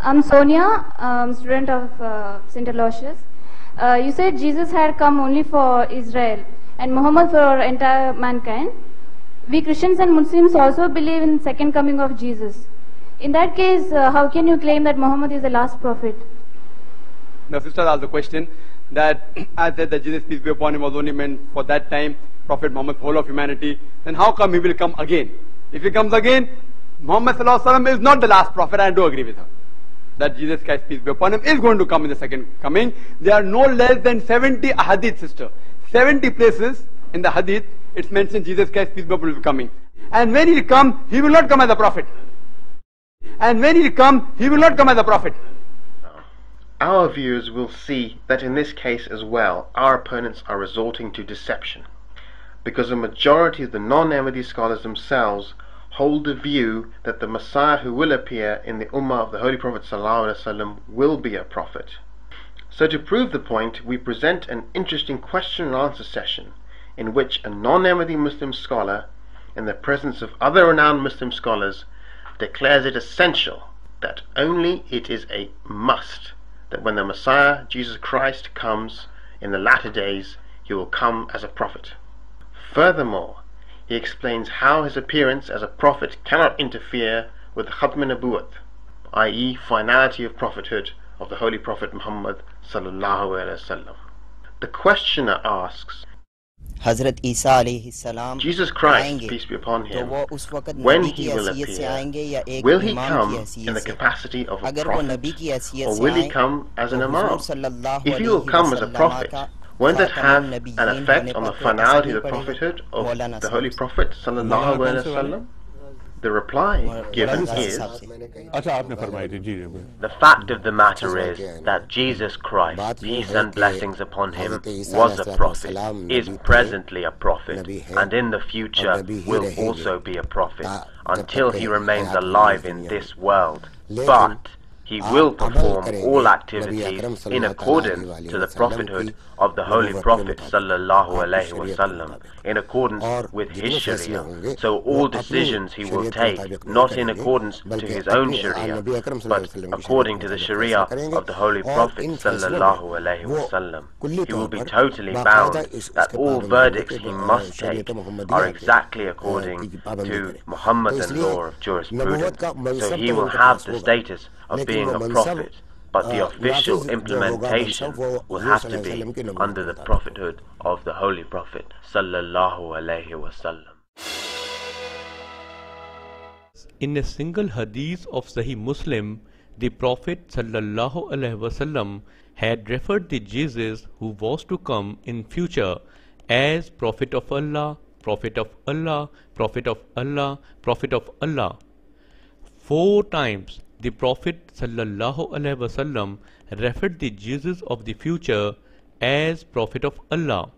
I'm Sonia, student of St. Aloysius. You said Jesus had come only for Israel and Muhammad for entire mankind. We Christians and Muslims also believe in second coming of Jesus. In that case, how can you claim that Muhammad is the last prophet? The sister asked the question that I said that Jesus, peace be upon him, was only meant for that time, Prophet Muhammad, whole of humanity. Then how come he will come again? If he comes again, Muhammad sallallahu alaihi wasallam is not the last prophet. I do agree with her that Jesus Christ, peace be upon him, is going to come in the second coming. There are no less than 70 hadith, sister. 70 places in the hadith it's mentioned Jesus Christ, peace be upon him, will be coming. And when he will come, he will not come as a prophet. And when he will come, he will not come as a prophet. Our viewers will see that in this case as well, our opponents are resorting to deception, because a majority of the non-Ahmadi scholars themselves hold the view that the Messiah who will appear in the Ummah of the Holy Prophet ﷺ will be a prophet. So to prove the point, we present an interesting question and answer session in which a non-Ahmadi Muslim scholar, in the presence of other renowned Muslim scholars, declares it essential that only it is a must that when the Messiah, Jesus Christ, comes in the latter days, he will come as a prophet. Furthermore, he explains how his appearance as a prophet cannot interfere with the Khatm Nabuwat, i.e. finality of prophethood of the Holy Prophet Muhammad sallallahu alaihi wasallam. The questioner asks, Hazrat Isa alayhi salam Jesus Christ, peace be upon him, when he will appear, will he come in the capacity of a prophet, or will he come as an imam? If he will come as a prophet, won't that have an effect on the finality of the prophethood of the Holy Prophet sallallahu alaihi wasallam? The reply given is, the fact of the matter is that Jesus Christ, peace and blessings upon him, was a prophet, is presently a prophet, and in the future will also be a prophet, until he remains alive in this world. But he will perform all activities in accordance to the prophethood of the Holy Prophet sallallahu alaihi wasallam, in accordance with his sharia. So all decisions he will take not in accordance to his own sharia, but according to the sharia of the Holy Prophet sallallahu alaihi wasallam. He will be totally bound that all verdicts he must take are exactly according to Muhammadan law of jurisprudence. So he will have the status of being a prophet, but the official implementation will have to be under the prophethood of the Holy Prophet sallallahu alaihi wasallam. In a single hadith of Sahih Muslim, the Prophet sallallahu alaihi wasallam had referred to Jesus who was to come in future as Prophet of Allah, Prophet of Allah, Prophet of Allah, Prophet of Allah. 4 times the Prophet sallallahu alaihi wasallam referred the Jesus of the future as Prophet of Allah.